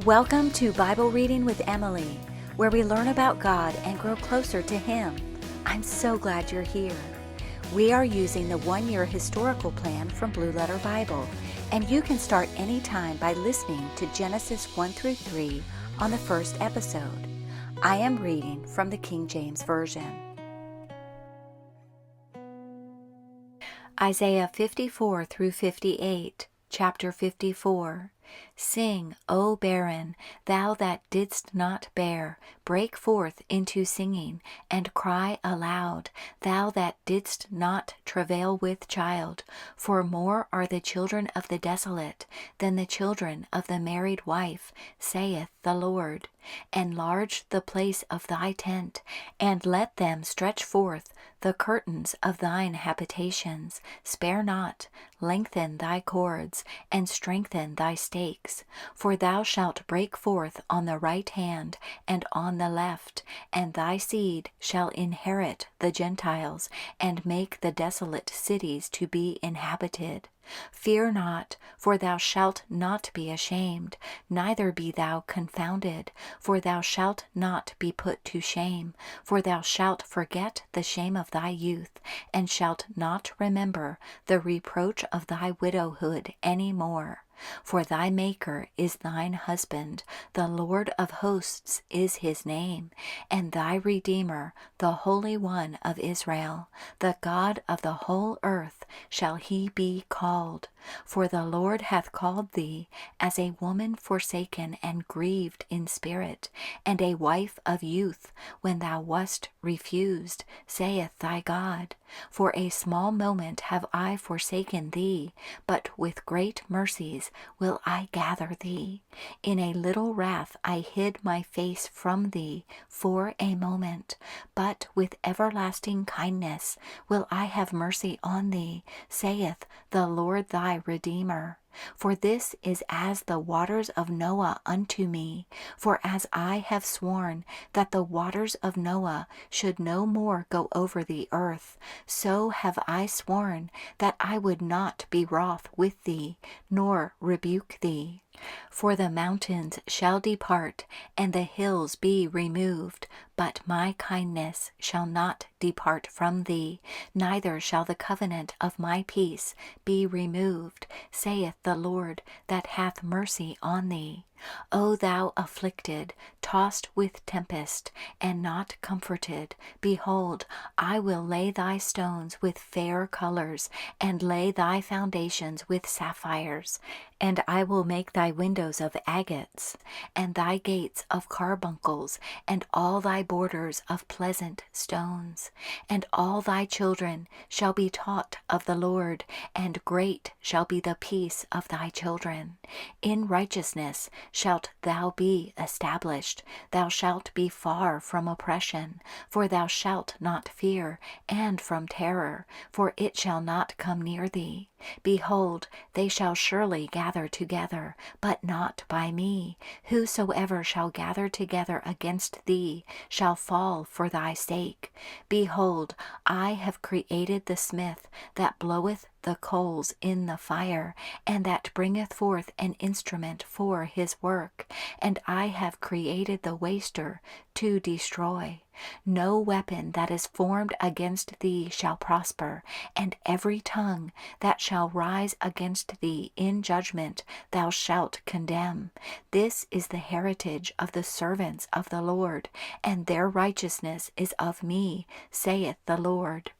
Welcome to Bible Reading with Emily, where we learn about God and grow closer to Him. I'm so glad you're here. We are using the one-year historical plan from Blue Letter Bible, and you can start anytime by listening to Genesis 1 through 3 on the first episode. I am reading from the King James Version. Isaiah 54 through 58, chapter 54. Sing, O barren, thou that didst not bear, break forth into singing, and cry aloud, thou that didst not travail with child. For more are the children of the desolate than the children of the married wife, saith the Lord. Enlarge the place of thy tent, and let them stretch forth the curtains of thine habitations. Spare not, lengthen thy cords, and strengthen thy stakes. For thou shalt break forth on the right hand and on the left, and thy seed shall inherit the Gentiles, and make the desolate cities to be inhabited. Fear not, for thou shalt not be ashamed, neither be thou confounded, for thou shalt not be put to shame, for thou shalt forget the shame of thy youth, and shalt not remember the reproach of thy widowhood any more. For thy Maker is thine husband, the Lord of hosts is his name, and thy Redeemer, the Holy One of Israel. The God of the whole earth shall he be called. For the Lord hath called thee as a woman forsaken and grieved in spirit, and a wife of youth, when thou wast refused, saith thy God. For a small moment have I forsaken thee, but with great mercies will I gather thee. In a little wrath I hid my face from thee for a moment, but with everlasting kindness will I have mercy on thee, saith the Lord thy Redeemer. For this is as the waters of Noah unto me. For as I have sworn that the waters of Noah should no more go over the earth, so have I sworn that I would not be wroth with thee, nor rebuke thee. For the mountains shall depart, and the hills be removed, but my kindness shall not depart from thee, neither shall the covenant of my peace be removed, saith the Lord that hath mercy on thee. O thou afflicted, tossed with tempest, and not comforted, behold, I will lay thy stones with fair colors, and lay thy foundations with sapphires. And I will make thy windows of agates, and thy gates of carbuncles, and all thy borders of pleasant stones. And all thy children shall be taught of the Lord, and great shall be the peace of thy children. In righteousness shalt thou be established, thou shalt be far from oppression, for thou shalt not fear, and from terror, for it shall not come near thee. Behold, they shall surely gather together, but not by me. Whosoever shall gather together against thee shall fall for thy sake. Behold, I have created the smith that bloweth the coals in the fire, and that bringeth forth an instrument for his work. And I have created the waster to destroy. No weapon that is formed against thee shall prosper, and every tongue that shall rise against thee in judgment thou shalt condemn. This is the heritage of the servants of the Lord, and their righteousness is of me, saith the Lord.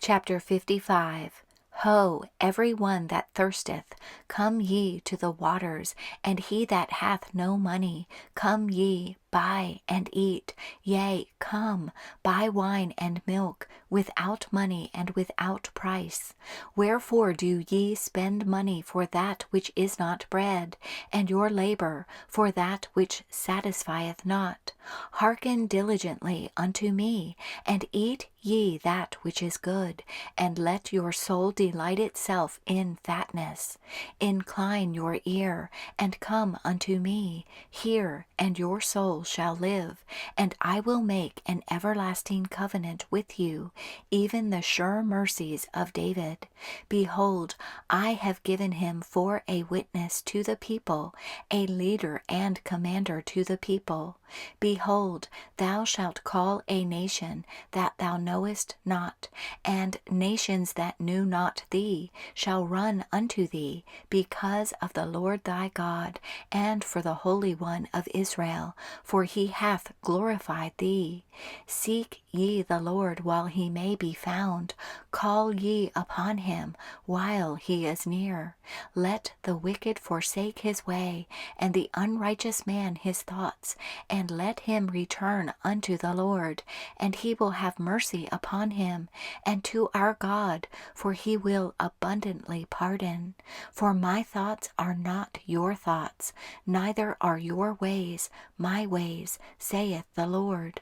Chapter 55. Ho, every one that thirsteth, come ye to the waters, and he that hath no money, come ye, buy and eat. Yea, come, buy wine and milk, without money and without price. Wherefore do ye spend money for that which is not bread, and your labor for that which satisfieth not? Hearken diligently unto me, and eat ye that which is good, and let your soul delight itself in fatness. Incline your ear, and come unto me. Hear, and your soul people shall live, and I will make an everlasting covenant with you, even the sure mercies of David. Behold, I have given him for a witness to the people, a leader and commander to the people. Behold, thou shalt call a nation that thou knowest not, and nations that knew not thee shall run unto thee, because of the Lord thy God, and for the Holy One of Israel, for he hath glorified thee. Seek ye the Lord while he may be found, call ye upon him while he is near. Let the wicked forsake his way, and the unrighteous man his thoughts, and let him return unto the Lord, and he will have mercy upon him, and to our God, for he will abundantly pardon. For my thoughts are not your thoughts, neither are your ways my ways, saith the Lord.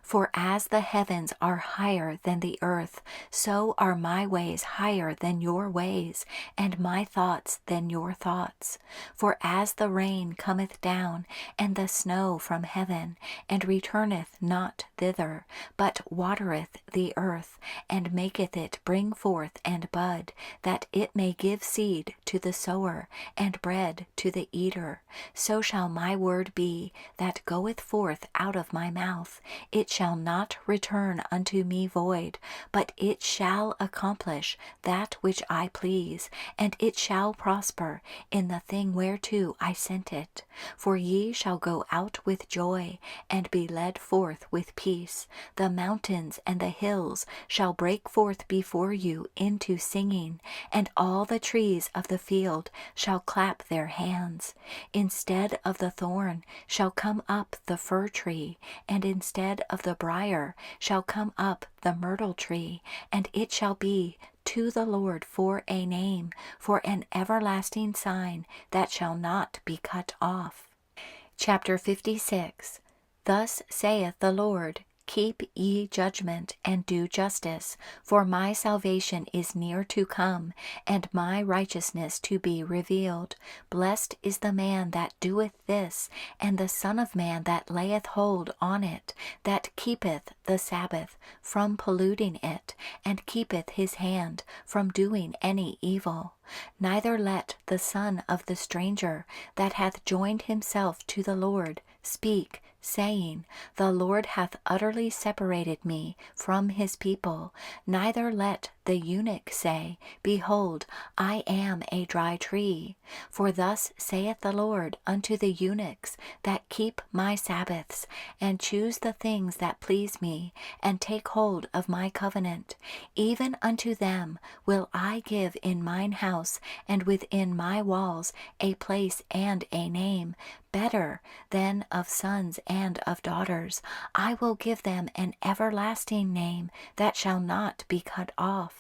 For as the heavens are higher than the earth, so are my ways higher than your ways, and my thoughts than your thoughts. For as the rain cometh down, and the snow from heaven, and returneth not thither, but watereth the earth, and maketh it bring forth and bud, that it may give seed to the sower, and bread to the eater, so shall my word be that goeth forth out of my mouth. It shall not return unto me void, but it shall accomplish that which I please, and it shall prosper in the thing whereto I sent it. For ye shall go out with joy, and be led forth with peace. The mountains and the hills shall break forth before you into singing, and all the trees of the field shall clap their hands. Instead of the thorn shall come up the fir tree, and instead of the briar shall come up the myrtle tree, and it shall be to the Lord for a name, for an everlasting sign that shall not be cut off. Chapter 56. Thus saith the Lord, Keep ye judgment, and do justice, for my salvation is near to come, and my righteousness to be revealed. Blessed is the man that doeth this, and the Son of Man that layeth hold on it, that keepeth the Sabbath from polluting it, and keepeth his hand from doing any evil. Neither let the son of the stranger that hath joined himself to the Lord speak, saying, The Lord hath utterly separated me from his people. Neither let the eunuch say, Behold, I am a dry tree. For thus saith the Lord unto the eunuchs that keep my Sabbaths, and choose the things that please me, and take hold of my covenant. Even unto them will I give in mine house and within my walls a place and a name, better than of sons and of daughters. I will give them an everlasting name that shall not be cut off.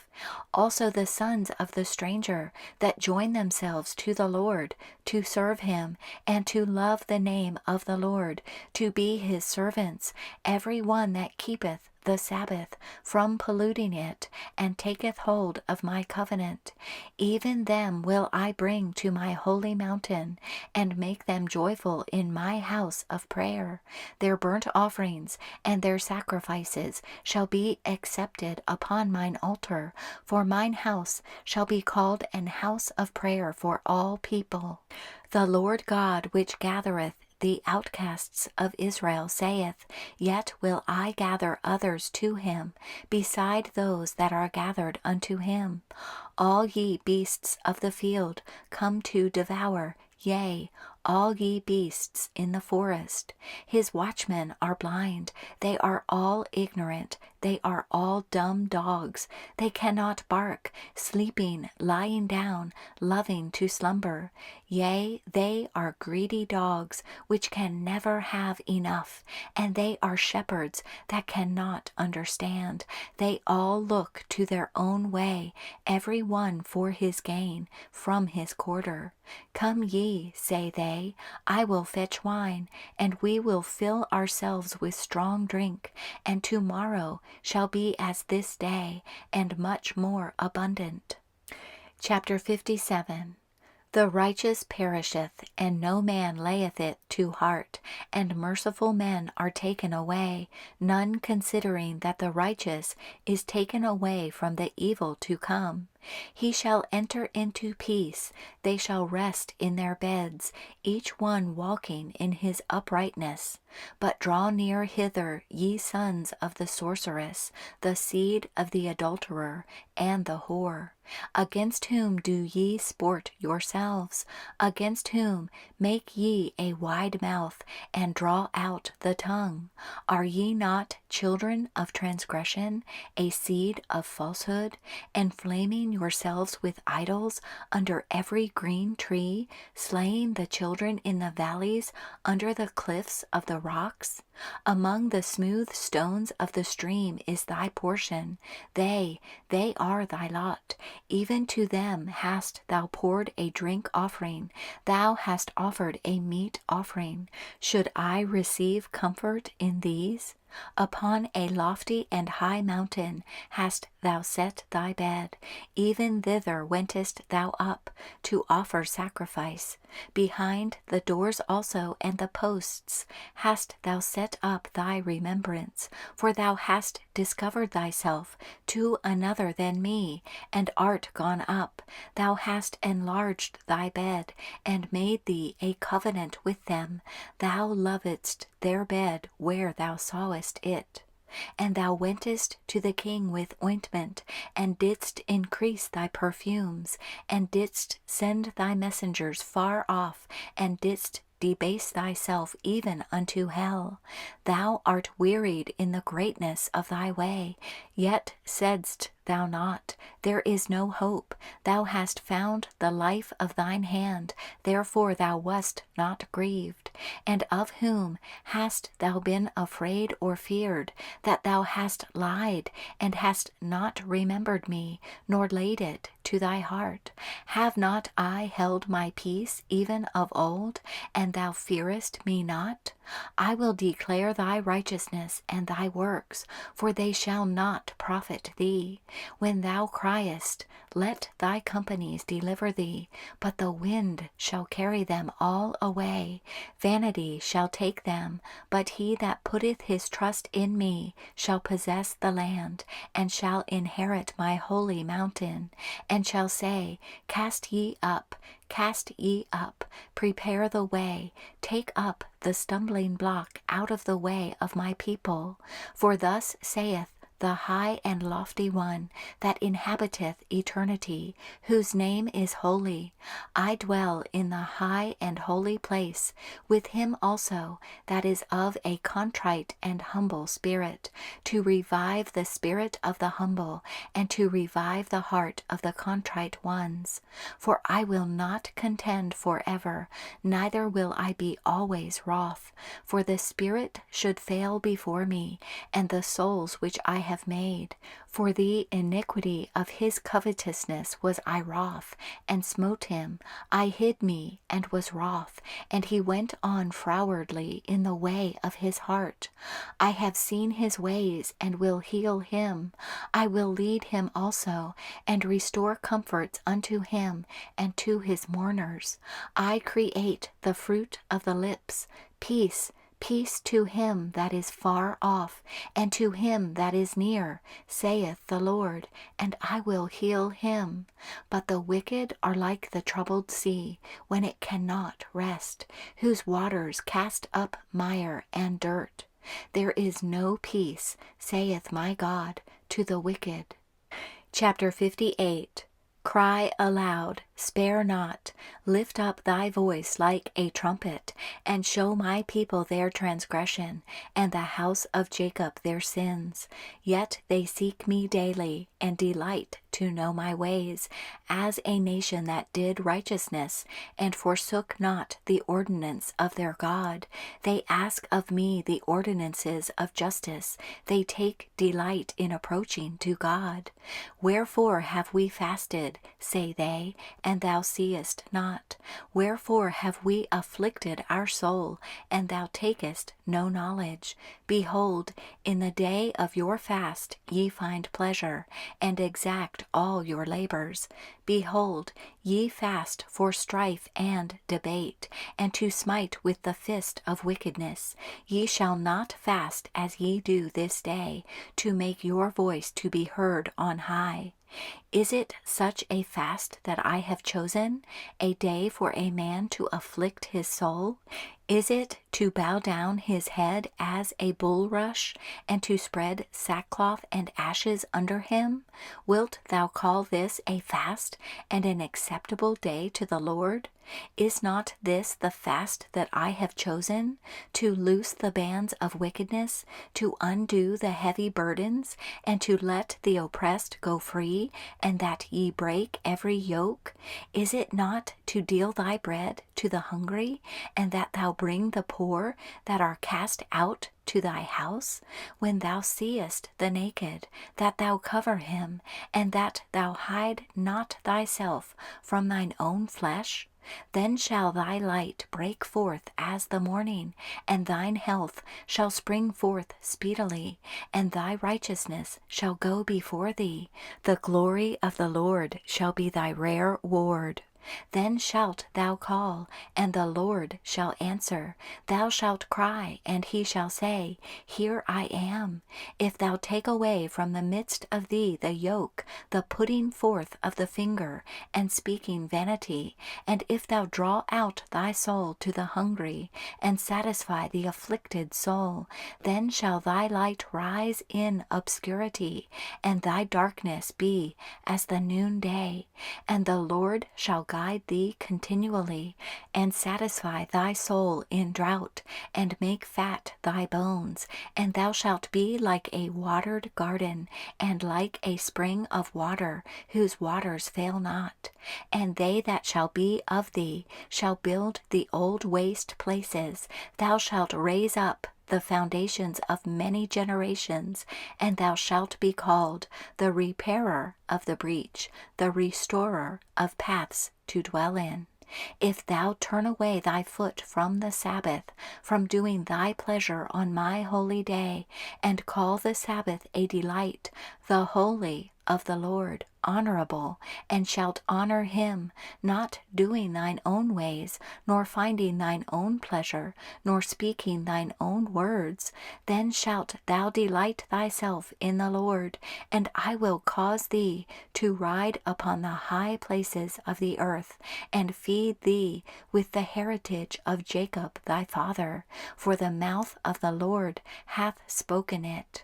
Also the sons of the stranger that join themselves to the Lord, to serve him, and to love the name of the Lord, to be his servants, every one that keepeth the Sabbath from polluting it, and taketh hold of my covenant. Even them will I bring to my holy mountain, and make them joyful in my house of prayer. Their burnt offerings and their sacrifices shall be accepted upon mine altar, for mine house shall be called an house of prayer for all people. The Lord God which gathereth the outcasts of Israel saith, Yet will I gather others to him, beside those that are gathered unto him. All ye beasts of the field come to devour, yea, all ye beasts in the forest. His watchmen are blind, they are all ignorant, they are all dumb dogs. They cannot bark, sleeping, lying down, loving to slumber. Yea, they are greedy dogs, which can never have enough, and they are shepherds that cannot understand. They all look to their own way, every one for his gain, from his quarter. Come ye, say they, I will fetch wine, and we will fill ourselves with strong drink, and tomorrow shall be as this day, and much more abundant. Chapter 57. The righteous perisheth, and no man layeth it to heart, and merciful men are taken away, none considering that the righteous is taken away from the evil to come. He shall enter into peace, they shall rest in their beds, each one walking in his uprightness. But draw near hither, ye sons of the sorceress, the seed of the adulterer, and the whore. Against whom do ye sport yourselves? Against whom make ye a wide mouth, and draw out the tongue? Are ye not children of transgression, a seed of falsehood, inflaming yourselves with idols under every green tree, slaying the children in the valleys, under the cliffs of the rocks? Among the smooth stones of the stream is thy portion. They are thy lot. Even to them hast thou poured a drink offering. Thou hast offered a meat offering. Should I receive comfort in these? Upon a lofty and high mountain hast thou set thy bed. Even thither wentest thou up to offer sacrifice. Behind the doors also and the posts hast thou set up thy remembrance, for thou hast discovered thyself to another than me, and art gone up. Thou hast enlarged thy bed, and made thee a covenant with them. Thou lovedst their bed where thou sawest it. And thou wentest to the king with ointment, and didst increase thy perfumes, and didst send thy messengers far off, and didst debase thyself even unto hell. Thou art wearied in the greatness of thy way, yet saidst thou not, there is no hope. Thou hast found the life of thine hand, therefore thou wast not grieved. And of whom hast thou been afraid or feared, that thou hast lied, and hast not remembered me, nor laid it to thy heart? Have not I held my peace even of old, and thou fearest me not? I will declare thy righteousness and thy works, for they shall not profit thee. When thou criest, let thy companies deliver thee, but the wind shall carry them all away. Vanity shall take them, but he that putteth his trust in me shall possess the land, and shall inherit my holy mountain, and shall say, Cast ye up, prepare the way, take up the stumbling block out of the way of my people. For thus saith the high and lofty one that inhabiteth eternity, whose name is holy. I dwell in the high and holy place, with him also that is of a contrite and humble spirit, to revive the spirit of the humble, and to revive the heart of the contrite ones. For I will not contend forever, neither will I be always wroth. For the spirit should fail before me, and the souls which I have made. For the iniquity of his covetousness was I wroth, and smote him. I hid me, and was wroth, and he went on frowardly in the way of his heart. I have seen his ways, and will heal him. I will lead him also, and restore comforts unto him, and to his mourners. I create the fruit of the lips, peace, peace to him that is far off, and to him that is near, saith the Lord, and I will heal him. But the wicked are like the troubled sea, when it cannot rest, whose waters cast up mire and dirt. There is no peace, saith my God, to the wicked. Chapter 58. Cry aloud, spare not, lift up thy voice like a trumpet, and show my people their transgression, and the house of Jacob their sins. Yet they seek me daily, and delight to know my ways, as a nation that did righteousness, and forsook not the ordinance of their God. They ask of me the ordinances of justice, they take delight in approaching to God. Wherefore have we fasted, say they, and thou seest not? Wherefore have we afflicted our soul, and thou takest no knowledge? Behold, in the day of your fast ye find pleasure, and exact all your labors. Behold, ye fast for strife and debate, and to smite with the fist of wickedness. Ye shall not fast as ye do this day, to make your voice to be heard on high. Is it such a fast that I have chosen, a day for a man to afflict his soul? Is it to bow down his head as a bulrush, and to spread sackcloth and ashes under him? Wilt thou call this a fast and an acceptable day to the Lord? Is not this the fast that I have chosen, to loose the bands of wickedness, to undo the heavy burdens, and to let the oppressed go free, and that ye break every yoke? Is it not to deal thy bread to the hungry, and that thou bring the poor that are cast out to thy house? When thou seest the naked, that thou cover him, and that thou hide not thyself from thine own flesh? Then shall thy light break forth as the morning, and thine health shall spring forth speedily, and thy righteousness shall go before thee. The glory of the Lord shall be thy rare ward. Then shalt thou call, and the Lord shall answer. Thou shalt cry, and he shall say, Here I am. If thou take away from the midst of thee the yoke, the putting forth of the finger, and speaking vanity, and if thou draw out thy soul to the hungry, and satisfy the afflicted soul, then shall thy light rise in obscurity, and thy darkness be as the noonday. And the Lord shall guide thee continually, and satisfy thy soul in drought, and make fat thy bones. And thou shalt be like a watered garden, and like a spring of water, whose waters fail not. And they that shall be of thee shall build the old waste places. Thou shalt raise up the foundations of many generations, and thou shalt be called the repairer of the breach, the restorer of paths to dwell in. If thou turn away thy foot from the Sabbath, from doing thy pleasure on my holy day, and call the Sabbath a delight, the holy of the Lord honorable, and shalt honor him, not doing thine own ways, nor finding thine own pleasure, nor speaking thine own words, then shalt thou delight thyself in the Lord, and I will cause thee to ride upon the high places of the earth, and feed thee with the heritage of Jacob thy father, for the mouth of the Lord hath spoken it.